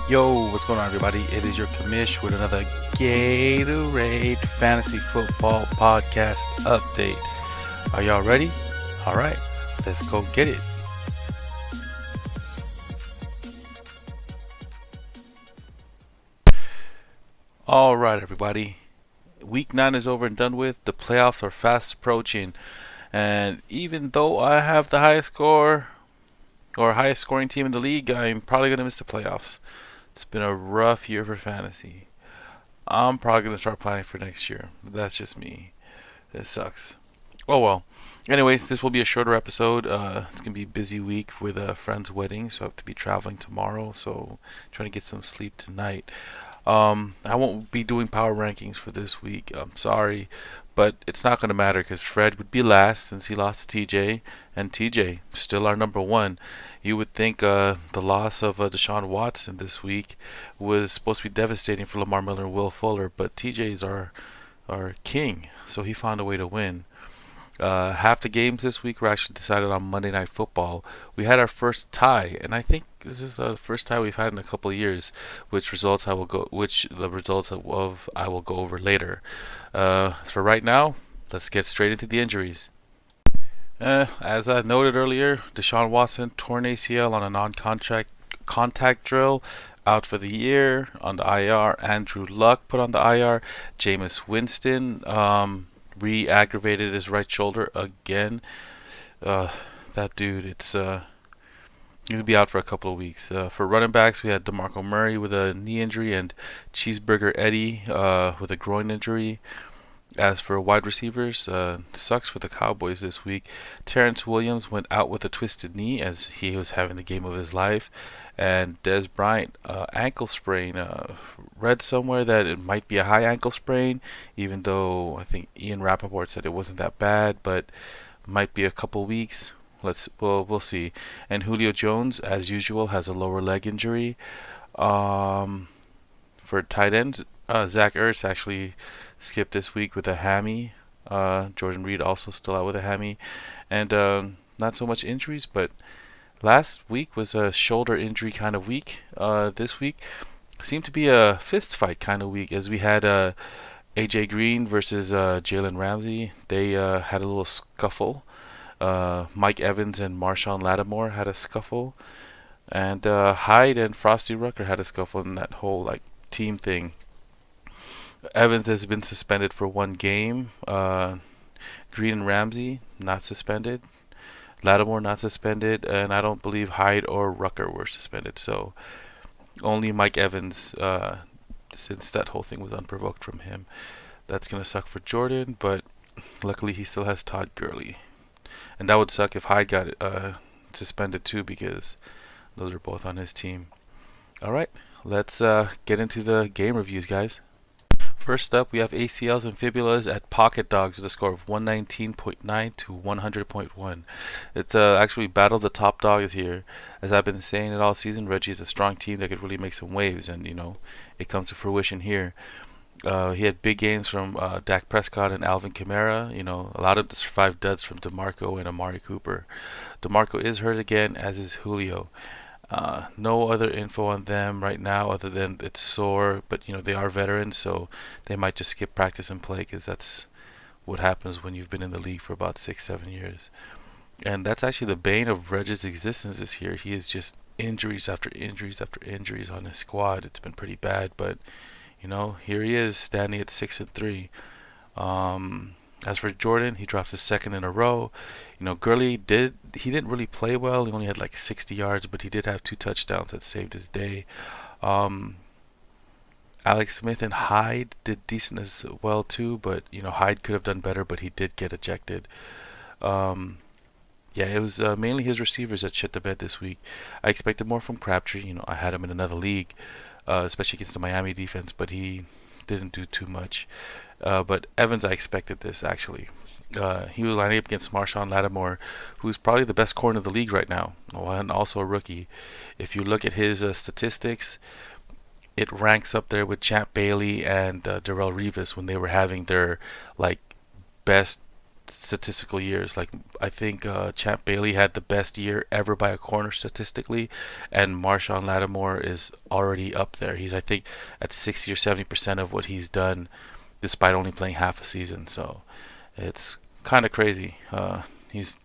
Yo, what's going on, everybody? It is your Commish with another Gatorade Fantasy Football Podcast update. Are y'all ready? All right, let's go get it. All right, everybody. Week 9 is over and done with. The playoffs are fast approaching. And even though I have the highest score or highest scoring team in the league, I'm probably going to miss the playoffs. It's been a rough year for fantasy. I'm probably going to start planning for next year. That's just me. It sucks. Oh well. Anyways, this will be a shorter episode. It's gonna be a busy week with a friend's wedding, so I have to be traveling tomorrow. So trying to get some sleep tonight. I won't be doing power rankings for this week. I'm sorry, but it's not gonna matter because Fred would be last since he lost to TJ, and TJ still our number one. You would think the loss of Deshaun Watson this week was supposed to be devastating for Lamar Miller and Will Fuller, but TJ is our king, so he found a way to win. Half the games this week were actually decided on Monday Night Football. We had our first tie, and I think this is the first tie we've had in a couple of years. Which the results of I will go over later. As for right now, let's get straight into the injuries. As I noted earlier, Deshaun Watson torn ACL on a non-contract contact drill, out for the year on the IR. Andrew Luck put on the IR. Jameis Winston re-aggravated his right shoulder again. Uh, that dude, he's gonna be out for a couple of weeks. For running backs, we had DeMarco Murray with a knee injury and Cheeseburger Eddie with a groin injury. As for wide receivers, sucks for the Cowboys this week. Terrence Williams went out with a twisted knee as he was having the game of his life. And Des Bryant, ankle sprain. Read somewhere that it might be a high ankle sprain, even though I think Ian Rappaport said it wasn't that bad, but might be a couple weeks. We'll see. And Julio Jones, as usual, has a lower leg injury. Um, for tight ends, Zach Ertz actually skipped this week with a hammy. Jordan Reed also still out with a hammy, and not so much injuries. But last week was a shoulder injury kind of week. This week seemed to be a fist fight kind of week, as we had AJ Green versus Jalen Ramsey. They had a little scuffle. Mike Evans and Marshawn Lattimore had a scuffle, and Hyde and Frosty Rucker had a scuffle in that whole like team thing. Evans has been suspended for one game. Green and Ramsey not suspended. Lattimore not suspended, and I don't believe Hyde or Rucker were suspended. So only Mike Evans, since that whole thing was unprovoked from him. That's gonna suck for Jordan, but luckily he still has Todd Gurley, and that would suck if Hyde got suspended too, because those are both on his team. All right, let's get into the game reviews, guys. First up, we have ACLs and fibulas at Pocket Dogs with a score of 119.9 to 100.1. It's actually battle the top dogs here. As I've been saying it all season, Reggie is a strong team that could really make some waves, and it comes to fruition here. He had big games from Dak Prescott and Alvin Kamara. A lot of the survived duds from DeMarco and Amari Cooper. DeMarco is hurt again, as is Julio. No other info on them right now other than it's sore, but they are veterans, so they might just skip practice and play, because that's what happens when you've been in the league for about 6-7 years. And that's actually the bane of Reg's existence this year. He is just injuries after injuries after injuries on his squad. It's been pretty bad, but here he is standing at 6-3. As for Jordan, he drops his second in a row. Gurley didn't really play well. He only had like 60 yards, but he did have 2 touchdowns that saved his day. Um, Alex Smith and Hyde did decent as well too, but Hyde could have done better, but he did get ejected. Um, yeah, it was mainly his receivers that shit the bed this week. I expected more from Crabtree. I had him in another league, especially against the Miami defense, but he didn't do too much. But Evans, I expected this actually. He was lining up against Marshawn Lattimore, who's probably the best corner of the league right now, and also a rookie. If you look at his statistics, it ranks up there with Champ Bailey and Darrell Revis when they were having their like best statistical years. Like I think Champ Bailey had the best year ever by a corner statistically, and Marshawn Lattimore is already up there. He's I think at 60 or 70% of what he's done, despite only playing half a season. So it's kind of crazy. He's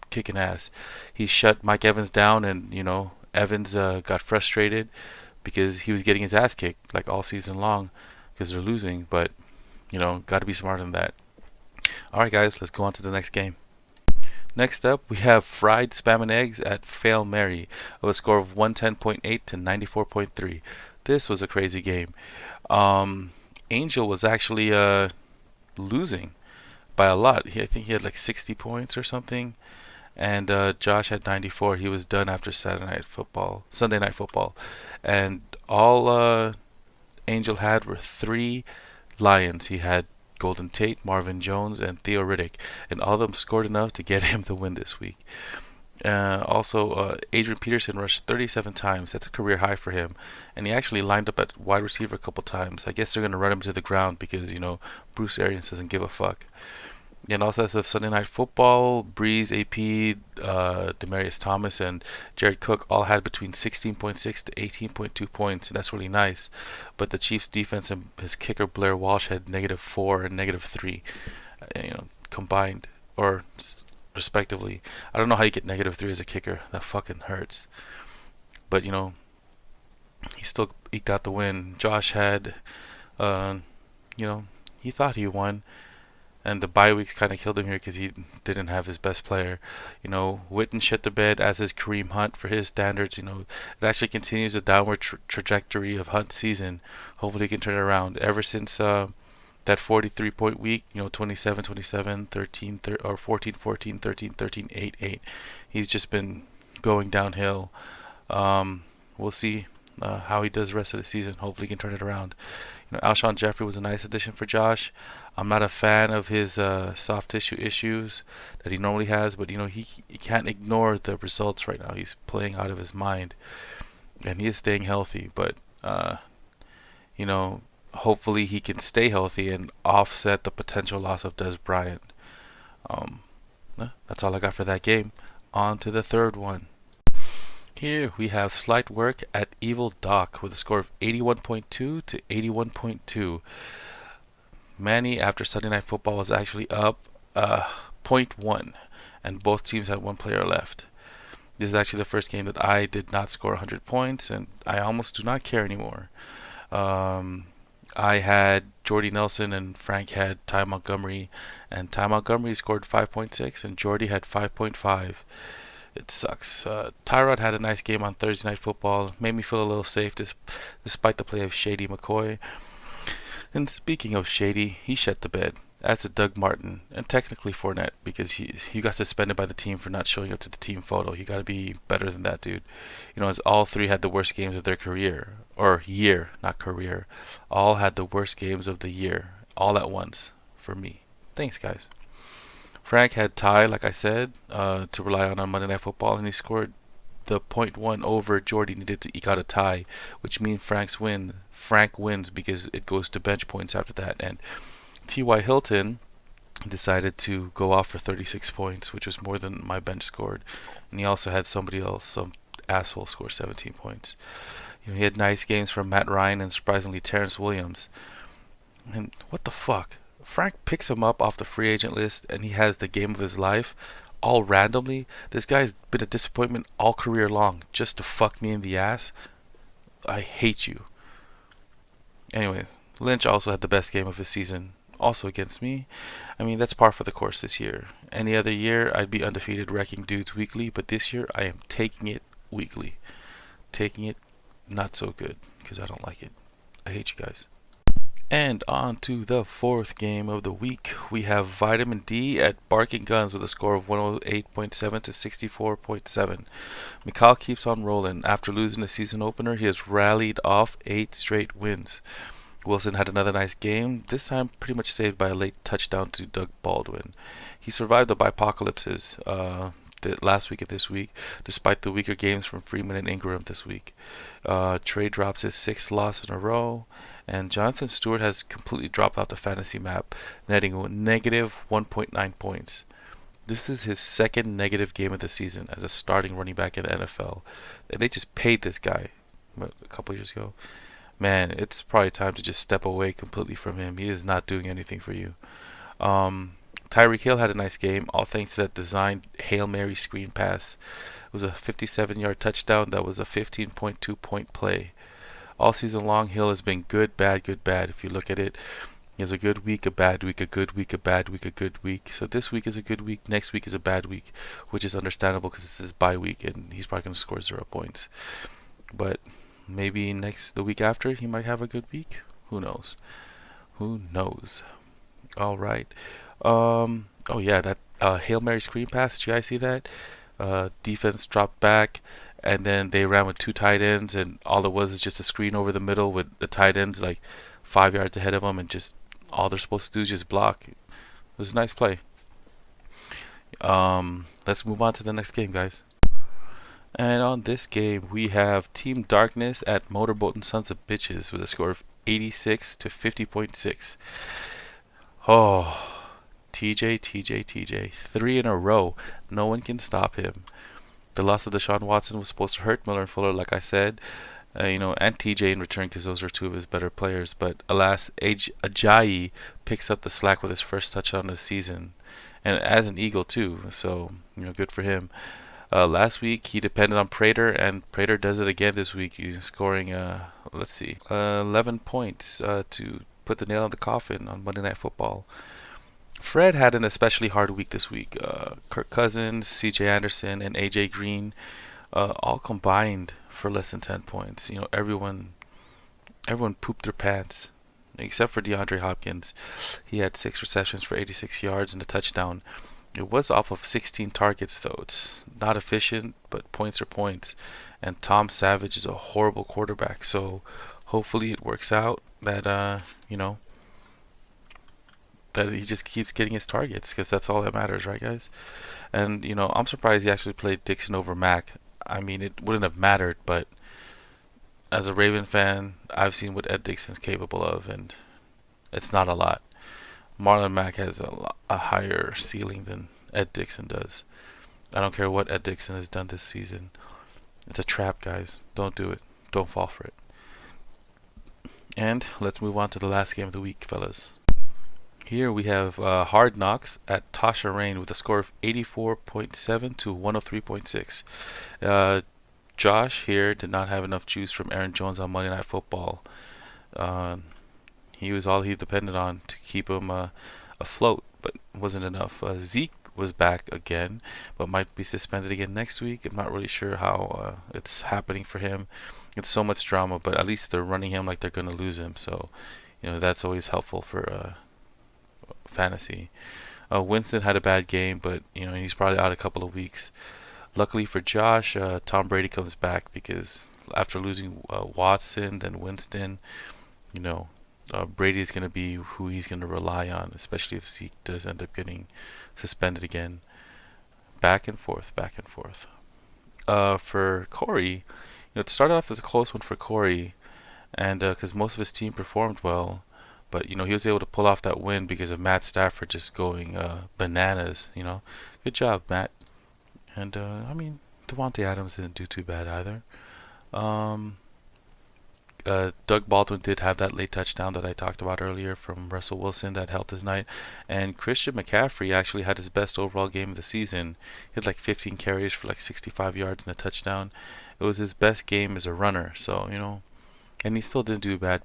kicking ass. He shut Mike Evans down, and Evans got frustrated because he was getting his ass kicked like all season long because they're losing. But got to be smarter than that. All right, guys, let's go on to the next game. Next up, we have Fried Spam and Eggs at Fail Mary of a score of 110.8 to 94.3. This was a crazy game. Angel was actually losing by a lot. I think he had like 60 points or something, and Josh had 94. He was done after Sunday Night Football, and all Angel had were 3 Lions. He had Golden Tate, Marvin Jones, and Theo Riddick, and all of them scored enough to get him the win this week. Also, Adrian Peterson rushed 37 times. That's a career high for him. And he actually lined up at wide receiver a couple times. I guess they're going to run him to the ground because, Bruce Arians doesn't give a fuck. And also as of Sunday Night Football, Breeze, AP, Demarius Thomas, and Jared Cook all had between 16.6 to 18.2 points, and that's really nice. But the Chiefs' defense and his kicker Blair Walsh had -4 and -3, combined or respectively. I don't know how you get -3 as a kicker. That fucking hurts. But he still eked out the win. Josh had, he thought he won. And the bye weeks kind of killed him here because he didn't have his best player. Witten shit the bed, as is Kareem Hunt for his standards. It actually continues a downward trajectory of Hunt's season. Hopefully he can turn it around. Ever since that 43-point week, 27, 27, 13, or 14, 14, 13, 13, 8, 8. He's just been going downhill. We'll see how he does the rest of the season. Hopefully he can turn it around. Alshon Jeffrey was a nice addition for Josh. I'm not a fan of his soft tissue issues that he normally has, but he can't ignore the results right now. He's playing out of his mind, and he is staying healthy. But hopefully he can stay healthy and offset the potential loss of Des Bryant. That's all I got for that game. On to the third one. Here we have Slight Work at Evil Doc with a score of 81.2 to 81.2. Manny, after Sunday Night Football, was actually up .1, and both teams had one player left. This is actually the first game that I did not score 100 points, and I almost do not care anymore. I had Jordy Nelson, and Frank had Ty Montgomery, and Ty Montgomery scored 5.6, and Jordy had 5.5. It sucks. Tyrod had a nice game on Thursday Night Football. Made me feel a little safe despite the play of Shady McCoy. And speaking of Shady, he shut the bed. As did Doug Martin, and technically Fournette, because he got suspended by the team for not showing up to the team photo. You got to be better than that, dude. As all 3 had the worst games of their career. Or year, not career. All had the worst games of the year. All at once. For me. Thanks, guys. Frank had Ty, like I said, to rely on Monday Night Football, and he scored the .1 over Jordy needed to eke out a tie, which means Frank wins because it goes to bench points after that. And T.Y. Hilton decided to go off for 36 points, which was more than my bench scored. And he also had somebody else, some asshole, score 17 points. He had nice games from Matt Ryan and surprisingly Terrence Williams. And what the fuck? Frank picks him up off the free agent list, and he has the game of his life, all randomly. This guy's been a disappointment all career long, just to fuck me in the ass. I hate you. Anyways, Lynch also had the best game of his season, also against me. I mean, that's par for the course this year. Any other year, I'd be undefeated wrecking dudes weekly, but this year, I am taking it weekly. Taking it not so good, because I don't like it. I hate you guys. And on to the fourth game of the week. We have Vitamin D at Barking Guns with a score of 108.7 to 64.7. Mikal keeps on rolling. After losing the season opener, he has rallied off 8 straight wins. Wilson had another nice game, this time pretty much saved by a late touchdown to Doug Baldwin. He survived the bipocalypses. last week and this week, despite the weaker games from Freeman and Ingram this week. Trey drops his 6th loss in a row, and Jonathan Stewart has completely dropped off the fantasy map, netting a negative 1.9 points. This is his 2nd negative game of the season as a starting running back in the NFL. And they just paid this guy a couple years ago. Man, it's probably time to just step away completely from him. He is not doing anything for you. Tyreek Hill had a nice game, all thanks to that designed Hail Mary screen pass. It was a 57-yard touchdown that was a 15.2 point play. All season long, Hill has been good, bad, good, bad. If you look at it, he has a good week, a bad week, a good week, a bad week, a good week. So this week is a good week, next week is a bad week, which is understandable because it's his bye week and he's probably going to score 0 points. But maybe the week after, he might have a good week. Who knows? Who knows? All right. Oh yeah, that Hail Mary screen pass. Did you guys see that? Defense dropped back, and then they ran with 2 tight ends, and all it was is just a screen over the middle with the tight ends like 5 yards ahead of them, and just all they're supposed to do is just block. It was a nice play. Let's move on to the next game, guys. And on this game, we have Team Darkness at Motorboating Sons of Bitches with a score of 86 to 50.6. Oh. TJ, 3 in a row. No one can stop him. The loss of Deshaun Watson was supposed to hurt Miller and Fuller, like I said, and TJ in return because those are 2 of his better players. But alas, Ajayi picks up the slack with his first touchdown of the season, and as an Eagle too. So good for him. Last week he depended on Prater, and Prater does it again this week. He's scoring 11 points to put the nail in the coffin on Monday Night Football. Fred had an especially hard week this week. Kirk Cousins, C.J. Anderson, and A.J. Green all combined for less than 10 points. Everyone pooped their pants except for DeAndre Hopkins. He had 6 receptions for 86 yards and a touchdown. It was off of 16 targets, though. It's not efficient, but points are points. And Tom Savage is a horrible quarterback, so hopefully it works out that that he just keeps getting his targets, because that's all that matters, right, guys? And I'm surprised he actually played Dixon over Mack. I mean, it wouldn't have mattered, but as a Raven fan, I've seen what Ed Dixon's capable of, and it's not a lot. Marlon Mack has a higher ceiling than Ed Dixon does. I don't care what Ed Dixon has done this season. It's a trap, guys. Don't do it. Don't fall for it. And let's move on to the last game of the week, fellas. Here we have Hard Knocks at Tasha Rain with a score of 84.7 to 103.6. Josh here did not have enough juice from Aaron Jones on Monday Night Football. He was all he depended on to keep him afloat, but wasn't enough. Zeke was back again, but might be suspended again next week. I'm not really sure how it's happening for him. It's so much drama, but at least they're running him like they're going to lose him. So, that's always helpful for fantasy. Winston had a bad game, but he's probably out a couple of weeks. Luckily for Josh, Tom Brady comes back, because after losing Watson, then Winston, Brady is going to be who he's going to rely on, especially if Zeke does end up getting suspended again. Back and forth, back and forth. For Corey, it started off as a close one for Corey, and because most of his team performed well, but he was able to pull off that win because of Matt Stafford just going bananas. Good job, Matt. And Devontae Adams didn't do too bad either. Doug Baldwin did have that late touchdown that I talked about earlier from Russell Wilson that helped his night. And Christian McCaffrey actually had his best overall game of the season. He had like 15 carries for like 65 yards and a touchdown. It was his best game as a runner. So, and he still didn't do bad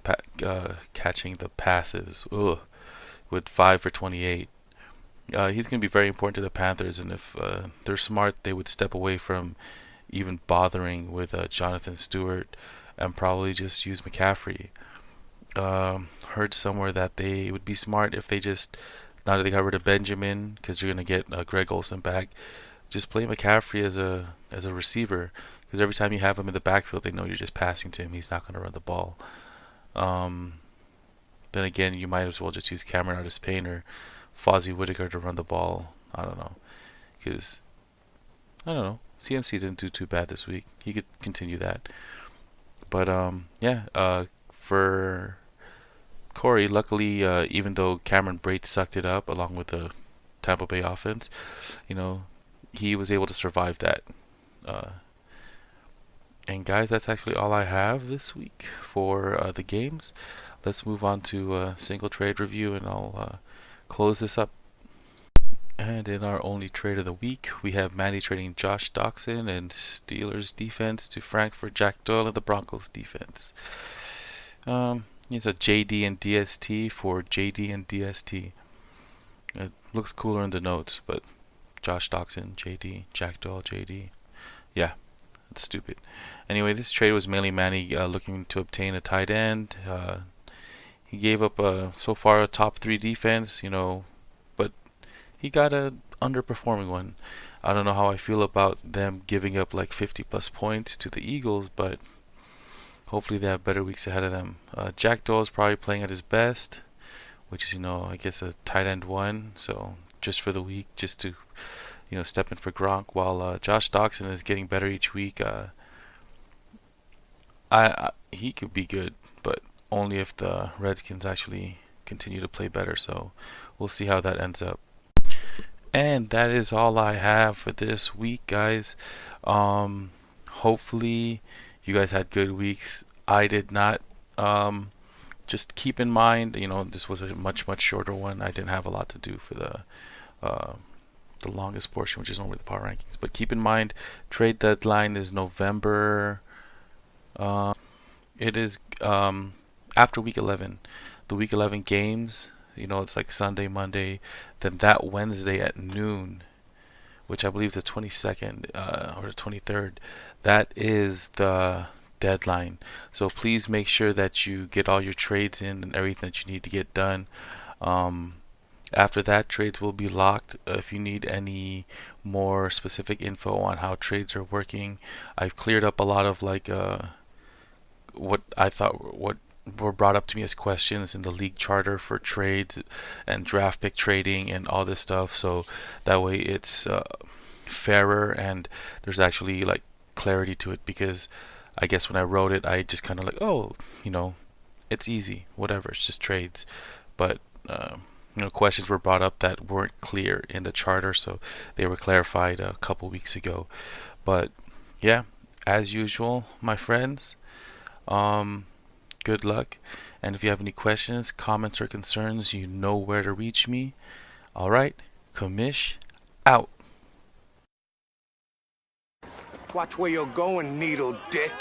catching the passes. With 5 for 28. He's going to be very important to the Panthers, and if they're smart, they would step away from even bothering with Jonathan Stewart and probably just use McCaffrey. Heard somewhere that they would be smart if they just, now that they got rid of Benjamin, because you're going to get Greg Olsen back, just play McCaffrey as a receiver, because every time you have him in the backfield, they know you're just passing to him. He's not going to run the ball. Then again, you might as well just use Cameron Artis-Payne or Fozzie Whitaker to run the ball. I don't know, because I don't know. CMC didn't do too bad this week. He could continue that. But yeah. For Corey, luckily, even though Cameron Brate sucked it up along with the Tampa Bay offense, you know, he was able to survive that. Uh, and guys, that's actually all I have this week for the games. Let's move on to single trade review, and I'll close this up. And in our only trade of the week, we have Manny trading Josh Doxson and Steelers defense to Frank for Jack Doyle and the Broncos defense. It's a JD and DST for JD and DST. It looks cooler in the notes, but Josh Doxson, JD, Jack Doyle, JD. Yeah, it's stupid. Anyway, this trade was mainly Manny looking to obtain a tight end. He gave up so far a top 3 defense, but he got a underperforming one. I don't know how I feel about them giving up like 50 plus points to the Eagles, but hopefully they have better weeks ahead of them. Jack Doyle is probably playing at his best, which is, I guess a tight end 1. So just for the week, just to, step in for Gronk, while Josh Doxson is getting better each week. He could be good, but only if the Redskins actually continue to play better. So we'll see how that ends up. And that is all I have for this week, guys. Hopefully you guys had good weeks. I did not. Just keep in mind, this was a much shorter one. I didn't have a lot to do for the longest portion, which is normally the power rankings. But keep in mind, trade deadline is November. It is after week 11. The week 11 games, it's like Sunday, Monday, then that Wednesday at noon, which I believe is the 22nd or the 23rd. That is the deadline. So please make sure that you get all your trades in and everything that you need to get done. After that, trades will be locked. If you need any more specific info on how trades are working, I've cleared up a lot of what I thought what were brought up to me as questions in the league charter for trades and draft pick trading and all this stuff. So that way it's fairer and there's actually like clarity to it, because I guess when I wrote it, I just kind of it's easy, whatever, it's just trades. But questions were brought up that weren't clear in the charter, so they were clarified a couple weeks ago. But yeah, as usual, my friends, good luck. And if you have any questions, comments, or concerns, you know where to reach me. Alright, Commish out. Watch where you're going, needle dick.